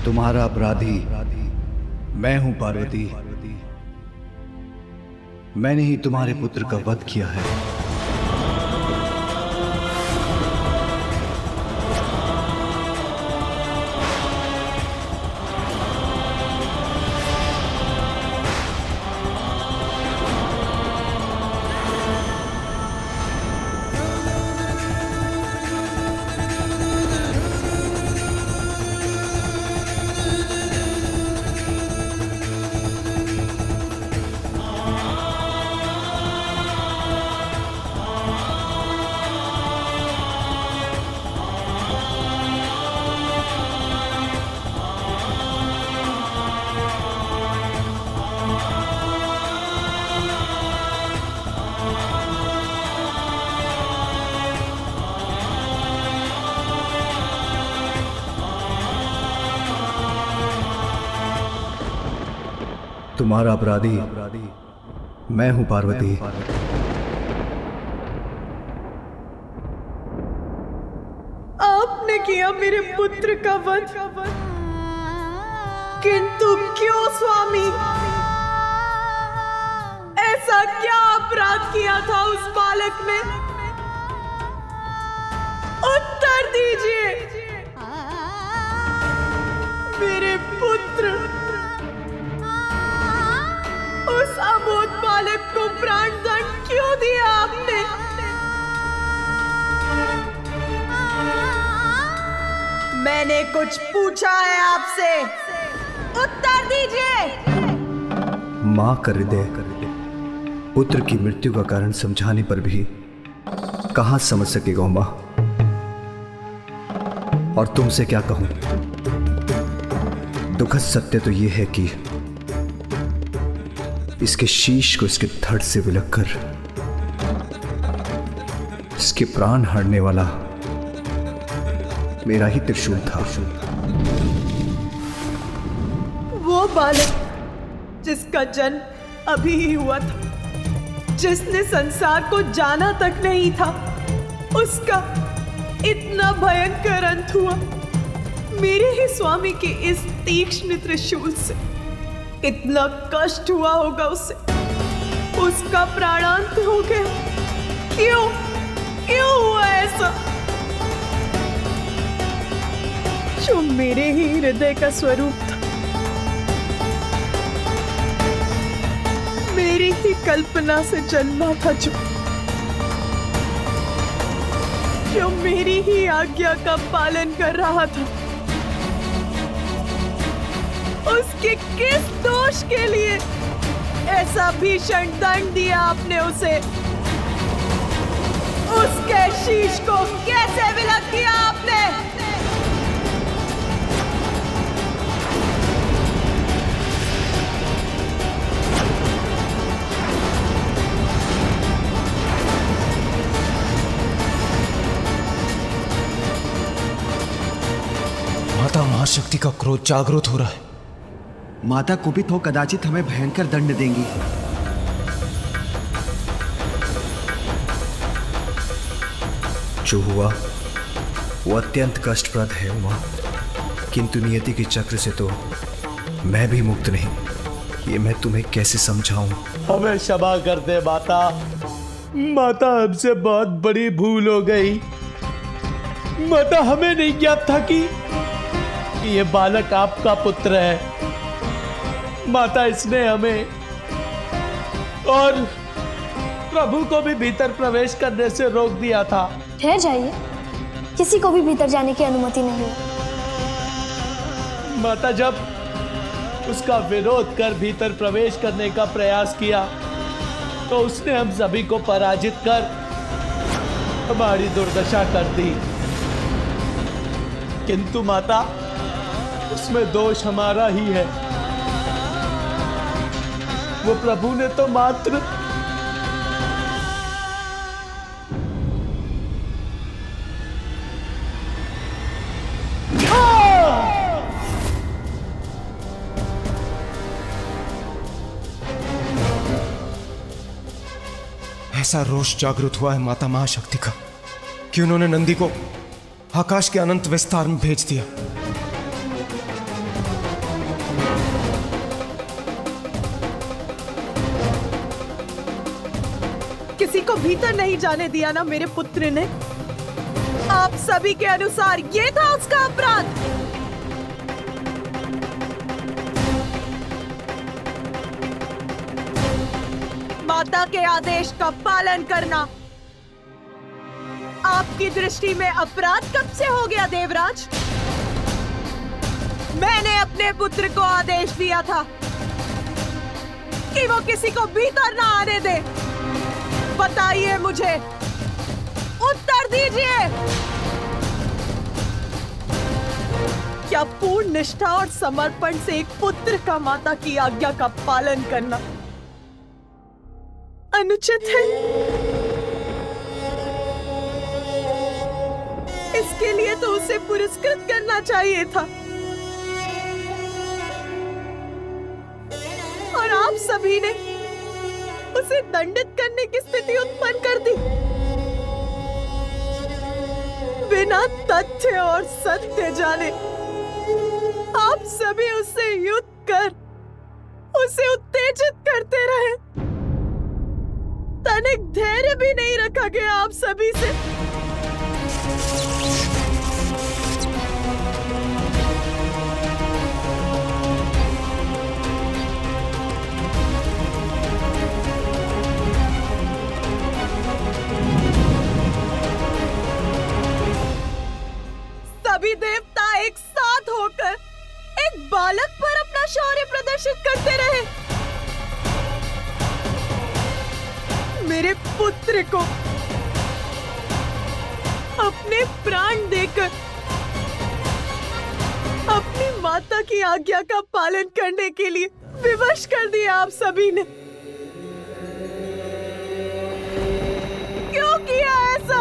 तुम्हारा अपराधी मैं हूं पार्वती। मैंने ही तुम्हारे पुत्र का वध किया है। तुम्हारा अपराधी मैं हूं पार्वती। आपने किया मेरे पुत्र का वध, किंतु क्यों स्वामी? ऐसा क्या अपराध किया था उस बालक ने? उत्तर दीजिए। मेरे पुत्र, उस अबोध बालक को प्राण दंड क्यों दिया आपने? मैंने कुछ पूछा है आपसे, उत्तर दीजिए। मां कर हृदय पुत्र की मृत्यु का कारण समझाने पर भी कहां समझ सकेगा मां। और तुमसे क्या कहूं, दुखद सत्य तो यह है कि इसके शीश को इसके धड़ से विलगकर इसके प्राण हरने वाला मेरा ही त्रिशूल था। वो बालक जिसका जन्म अभी ही हुआ था, जिसने संसार को जाना तक नहीं था, उसका इतना भयंकर अंत हुआ मेरे ही स्वामी के इस तीक्ष्ण त्रिशूल से। कितना कष्ट हुआ होगा उसे, उसका प्राणांत हो गया। क्यों क्यों हुआ ऐसा? जो मेरे ही हृदय का स्वरूप था, मेरी ही कल्पना से जन्मा था, जो मेरी ही आज्ञा का पालन कर रहा था, उसके किस दोष के लिए ऐसा भीषण दंड दिया आपने उसे? उसके शीश को कैसे विलग किया आपने? माता महाशक्ति का क्रोध जागृत हो रहा है। माता कुपित हो कदाचित हमें भयंकर दंड देंगी। जो हुआ वो अत्यंत कष्टप्रद है उमा, किंतु नियति के चक्र से तो मैं भी मुक्त नहीं। ये मैं तुम्हें कैसे समझाऊं? हमें क्षमा कर दे माता। माता, हमसे बहुत बड़ी भूल हो गई। माता, हमें नहीं ज्ञात था कि ये बालक आपका पुत्र है। माता, इसने हमें और प्रभु को भी भीतर प्रवेश करने से रोक दिया था। ठहर जाइए, किसी को भी भीतर जाने की अनुमति नहीं है। माता, जब उसका विरोध कर भीतर प्रवेश करने का प्रयास किया तो उसने हम सभी को पराजित कर हमारी दुर्दशा कर दी। किंतु माता, उसमें दोष हमारा ही है। वो प्रभु ने तो मात्र ऐसा रोष जागृत हुआ है माता महाशक्ति का कि उन्होंने नंदी को आकाश के अनंत विस्तार में भेज दिया। किसी को भीतर नहीं जाने दिया ना मेरे पुत्र ने। आप सभी के अनुसार ये था उसका अपराध। माता के आदेश का पालन करना आपकी दृष्टि में अपराध कब से हो गया देवराज? मैंने अपने पुत्र को आदेश दिया था कि वो किसी को भीतर ना आने दे। बताइए मुझे, उत्तर दीजिए। क्या पूर्ण निष्ठा और समर्पण से एक पुत्र का माता की आज्ञा का पालन करना अनुचित है? इसके लिए तो उसे पुरस्कृत करना चाहिए था। और आप सभी ने उसे दंडित करने की स्थिति उत्पन्न कर दी। बिना तथ्य और सत्य जाने आप सभी उससे युद्ध कर उसे उत्तेजित करते रहे। तनिक धैर्य भी नहीं रखा गया आप सभी से। सभी देवता एक साथ होकर एक बालक पर अपना शौर्य प्रदर्शित करते रहे। मेरे पुत्र को अपने प्राण देकर अपनी माता की आज्ञा का पालन करने के लिए विवश कर दिया आप सभी ने। क्यों किया ऐसा?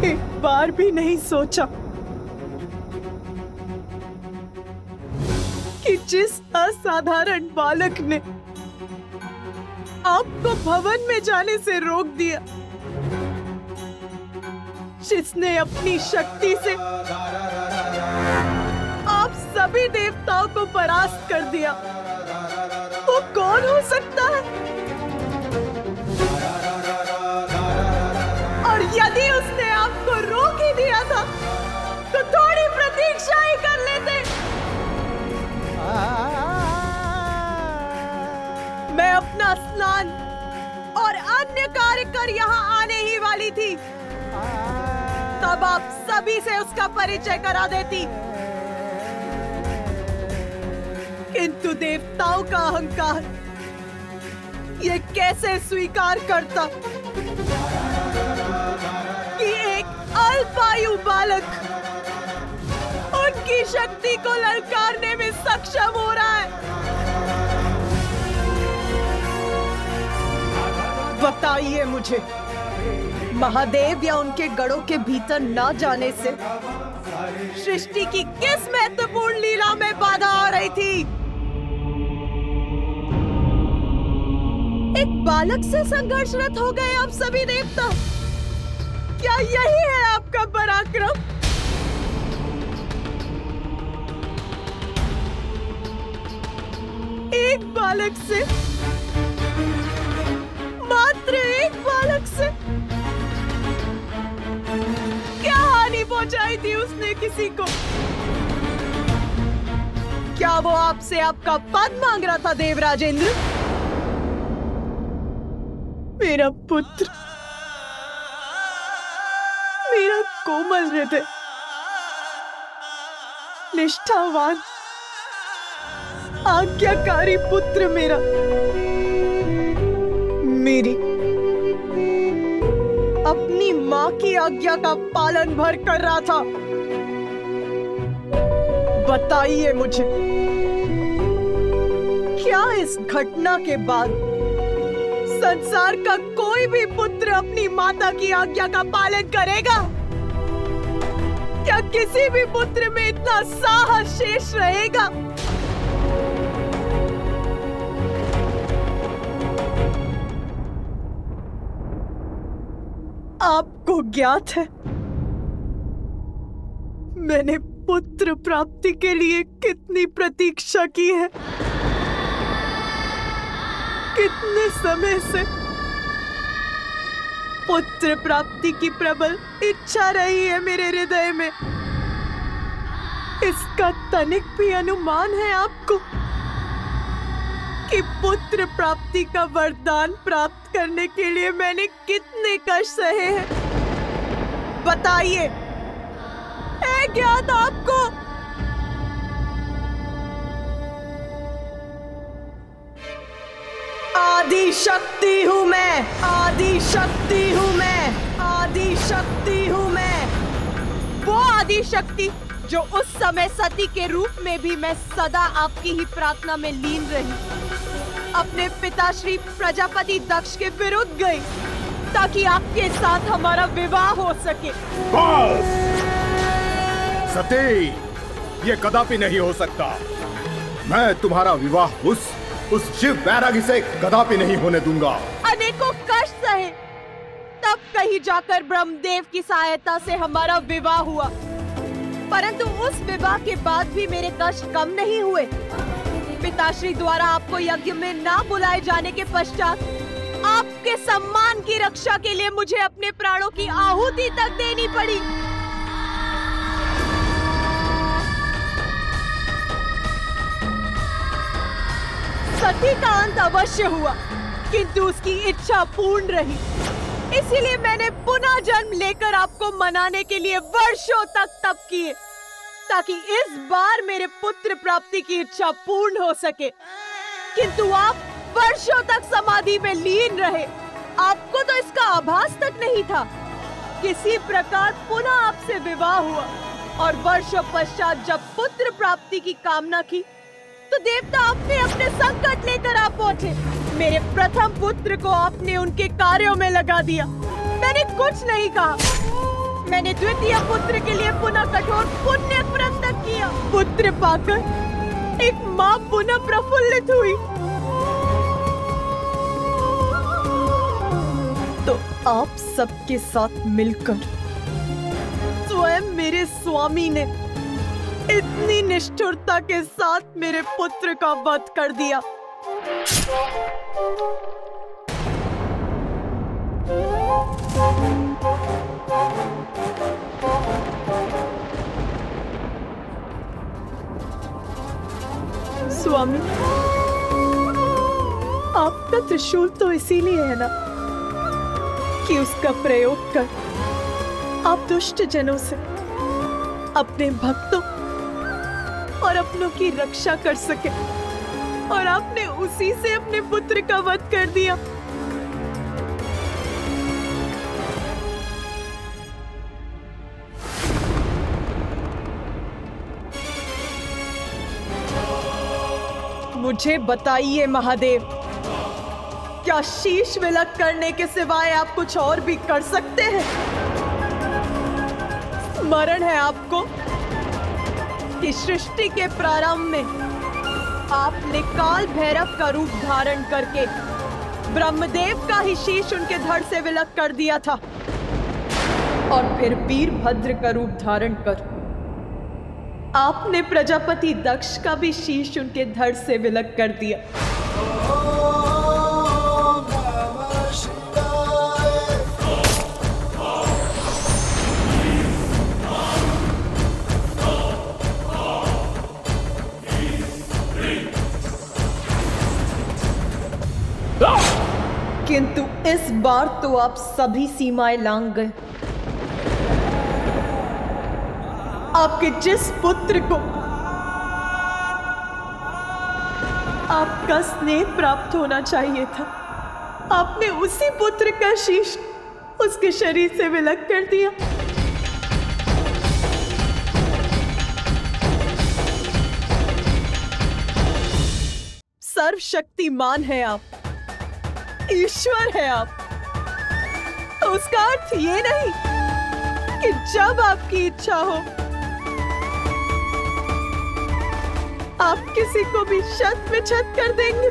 एक बार भी नहीं सोचा कि जिस असाधारण बालक ने आपको भवन में जाने से रोक दिया, जिसने अपनी शक्ति से आप सभी देवताओं को परास्त कर दिया, वो कौन हो सकता है? और यदि उसने आपको रोक ही दिया था तो थोड़ी प्रतीक्षा ही कर लेते। मैं अपना स्नान और अन्य कार्य कर यहाँ आने ही वाली थी, तब आप सभी से उसका परिचय करा देती। किंतु देवताओं का अहंकार ये कैसे स्वीकार करता कि एक अल्पायु बालक उनकी शक्ति को ललकारने में सक्षम हो रहा है? बताइए मुझे, महादेव या उनके गढ़ों के भीतर न जाने से सृष्टि की किस महत्वपूर्ण लीला में बाधा आ रही थी? एक बालक से संघर्षरत हो गए आप सभी देवता। क्या यही है आपका पराक्रम? एक बालक से, मात्र एक बालक से क्या हानि पहुंचाई थी उसने किसी को? क्या वो आपसे आपका पद मांग रहा था देवराजेंद्र? मेरा पुत्र, मेरा कोमल हृदय, निष्ठावान, आज्ञाकारी पुत्र मेरा मेरी अपनी मां की आज्ञा का पालन भर कर रहा था। बताइए मुझे, क्या इस घटना के बाद संसार का कोई भी पुत्र अपनी माता की आज्ञा का पालन करेगा? क्या किसी भी पुत्र में इतना साहस शेष रहेगा? आपको ज्ञात है मैंने पुत्र प्राप्ति के लिए कितनी प्रतीक्षा की है। कितने समय से पुत्र प्राप्ति की प्रबल इच्छा रही है मेरे हृदय में। इसका तनिक भी अनुमान है आपको कि पुत्र प्राप्ति का वरदान प्राप्त करने के लिए मैंने कितने कष्ट सहे हैं? बताइए, है ज्ञात आपको? आदि शक्ति हूँ मैं, आदि शक्ति हूँ मैं, आदि शक्ति हूँ मैं। वो आदि शक्ति जो उस समय सती के रूप में भी मैं सदा आपकी ही प्रार्थना में लीन रही, अपने पिता श्री प्रजापति दक्ष के विरुद्ध गई ताकि आपके साथ हमारा विवाह हो सके। बस! सती, ये कदापि नहीं हो सकता। मैं तुम्हारा विवाह उस शिव बैरागी से कदापि नहीं होने दूंगा। अनेकों कष्ट सहे, तब कहीं जाकर ब्रह्मदेव की सहायता से हमारा विवाह हुआ, परंतु उस विवाह के बाद भी मेरे कष्ट कम नहीं हुए। पिताश्री द्वारा आपको यज्ञ में ना बुलाए जाने के पश्चात आपके सम्मान की रक्षा के लिए मुझे अपने प्राणों की आहुति तक देनी पड़ी। सती का अंत अवश्य हुआ, किंतु उसकी इच्छा पूर्ण रही। इसीलिए मैंने पुनः जन्म लेकर आपको मनाने के लिए वर्षों तक तप किए, ताकि इस बार मेरे पुत्र प्राप्ति की इच्छा पूर्ण हो सके। किंतु आप वर्षों तक समाधि में लीन रहे। आपको तो इसका आभास तक नहीं था। किसी प्रकार पुनः आपसे विवाह हुआ और वर्षों पश्चात जब पुत्र प्राप्ति की कामना की तो देवता आपने अपने संकट लेकर आ पहुंचे। मेरे प्रथम पुत्र को आपने उनके कार्यों में लगा दिया। मैंने कुछ नहीं कहा। मैंने द्वितीय पुत्र के लिए पुनः कठोर पुण्य व्रत तक किया। पुत्र पाकर एक माँ पुनः प्रफुल्लित हुई तो आप सबके साथ मिलकर स्वयं मेरे स्वामी ने इतनी निष्ठुरता के साथ मेरे पुत्र का वध कर दिया। स्वामी, आपका त्रिशूल तो इसीलिए है ना कि उसका प्रयोग कर आप दुष्ट जनों से, अपने भक्तों और अपनों की रक्षा कर सके, और आपने उसी से अपने पुत्र का वध कर दिया। मुझे बताइए महादेव, क्या शीश विलक करने के सिवाय आप कुछ और भी कर सकते हैं? स्मरण है आपको कि सृष्टि के प्रारंभ में आपने काल भैरव का रूप धारण करके ब्रह्मदेव का ही शीश उनके धड़ से विलक कर दिया था, और फिर वीरभद्र का रूप धारण कर आपने प्रजापति दक्ष का भी शीश उनके धड़ से विलक कर दिया। किंतु इस बार तो आप सभी सीमाएं लांघ गए। आपके जिस पुत्र को आपका स्नेह प्राप्त होना चाहिए था, आपने उसी पुत्र का शीश उसके शरीर से विलक कर दिया। सर्वशक्तिमान है आप, ईश्वर है आप। तो उसका अर्थ ये नहीं कि जब आपकी इच्छा हो आप किसी को भी शत में छत कर देंगे,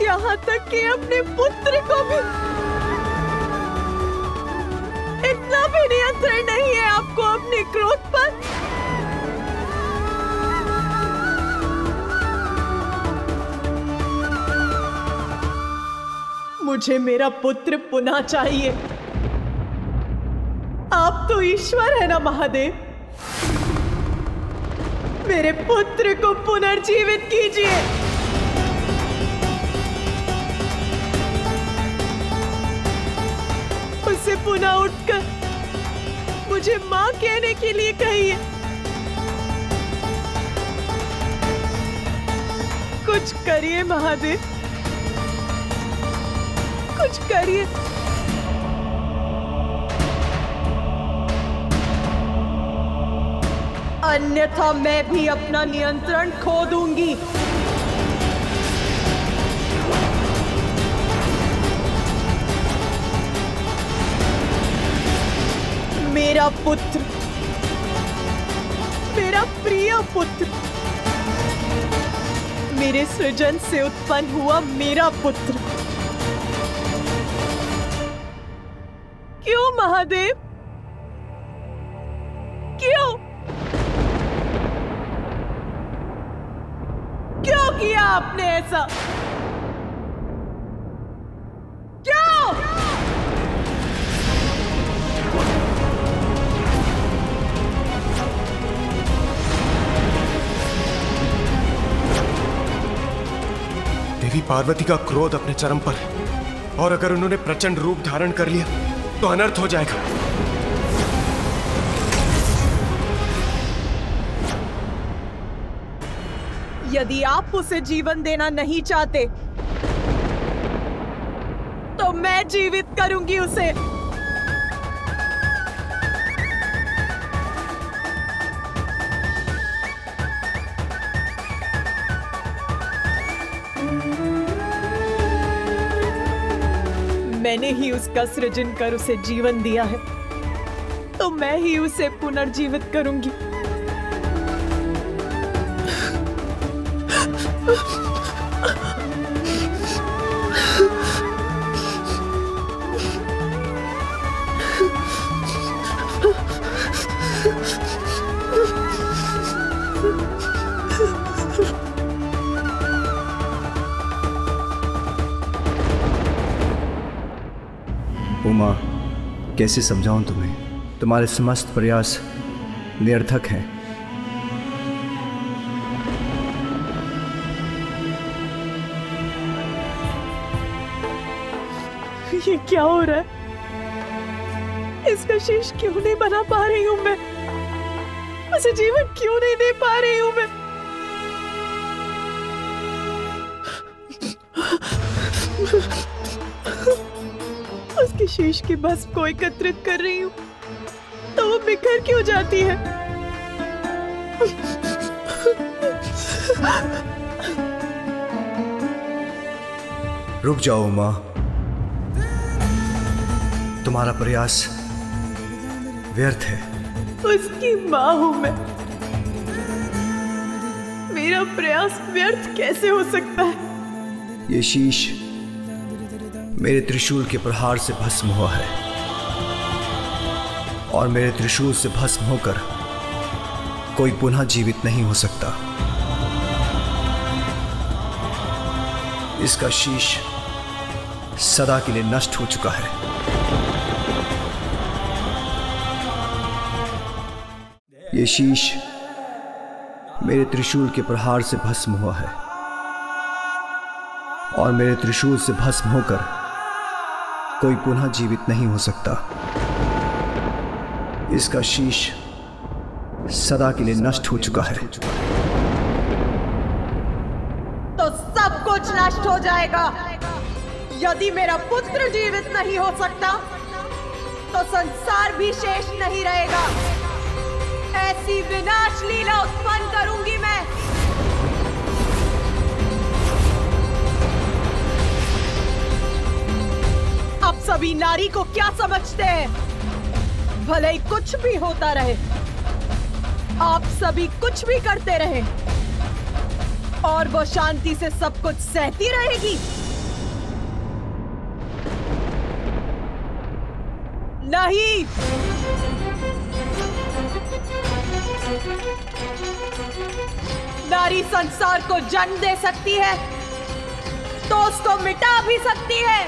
यहाँ तक कि अपने पुत्र को भी। इतना भी नियंत्रण नहीं है आपको अपने क्रोध पर। मुझे मेरा पुत्र पुनः चाहिए। आप तो ईश्वर है ना महादेव, मेरे पुत्र को पुनर्जीवित कीजिए। उसे पुनः उठकर मुझे मां कहने के लिए कहिए। कुछ करिए महादेव, कुछ करिए। अन्यथा मैं भी अपना नियंत्रण खो दूंगी। मेरा पुत्र, मेरा प्रिय पुत्र, मेरे सृजन से उत्पन्न हुआ मेरा पुत्र। क्यों महादेव, क्यों क्यों किया आपने ऐसा? क्यों? देवी पार्वती का क्रोध अपने चरम पर है, और अगर उन्होंने प्रचंड रूप धारण कर लिया तो अनर्थ हो जाएगा। यदि आप उसे जीवन देना नहीं चाहते तो मैं जीवित करूंगी उसे। मैंने ही उसका सृजन कर उसे जीवन दिया है, तो मैं ही उसे पुनर्जीवित करूंगी। उमा, कैसे समझाऊं तुम्हें? तुम्हारे समस्त प्रयास निरर्थक हैं। ये क्या हो रहा है? इसका शीश क्यों नहीं बना पा रही हूं मैं? उसे जीवन क्यों नहीं दे पा रही हूं मैं? उसके शीश की भस्म को एकत्रित कर रही हूं तो वो बिखर क्यों जाती है? रुक जाओ उमा, तुम्हारा प्रयास व्यर्थ है। उसकी मां हूं मैं, मेरा प्रयास व्यर्थ कैसे हो सकता है? ये शीश मेरे त्रिशूल के प्रहार से भस्म हुआ है, और मेरे त्रिशूल से भस्म होकर कोई पुनः जीवित नहीं हो सकता। इसका शीश सदा के लिए नष्ट हो चुका है। ये शीश मेरे त्रिशूल के प्रहार से भस्म हुआ है, और मेरे त्रिशूल से भस्म होकर कोई पुनः जीवित नहीं हो सकता। इसका शीश सदा के लिए नष्ट हो चुका है। तो सब कुछ नष्ट हो जाएगा। यदि मेरा पुत्र जीवित नहीं हो सकता तो संसार भी शेष नहीं रहेगा। ऐसी विनाश लीला उत्पन्न करूंगी मैं। आप सभी नारी को क्या समझते हैं? भले ही कुछ भी होता रहे, आप सभी कुछ भी करते रहे और वो शांति से सब कुछ सहती रहेगी? नहीं। नारी संसार को जन्म दे सकती है तो उसको मिटा भी सकती है।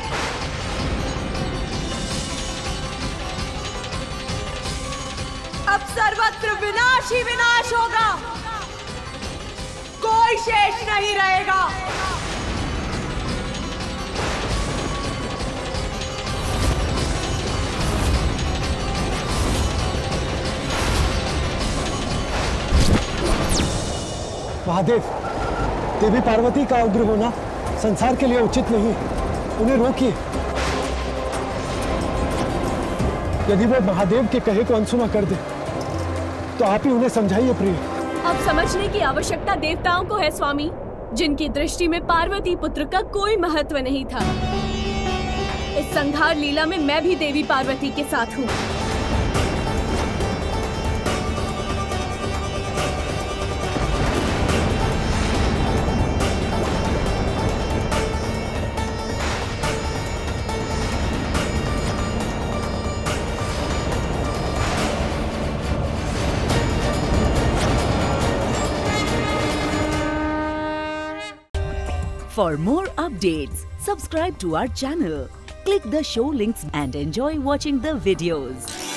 अब सर्वत्र विनाश ही विनाश होगा, कोई शेष नहीं रहेगा। महादेव, देवी पार्वती का उग्र होना संसार के लिए उचित नहीं, उन्हें रोकिए। यदि वो महादेव के कहे को अनसुना कर दे तो आप ही उन्हें समझाइए प्रिय। अब समझने की आवश्यकता देवताओं को है स्वामी, जिनकी दृष्टि में पार्वती पुत्र का कोई महत्व नहीं था। इस संहार लीला में मैं भी देवी पार्वती के साथ हूँ। For more updates, subscribe to our channel, click the show links and enjoy watching the videos.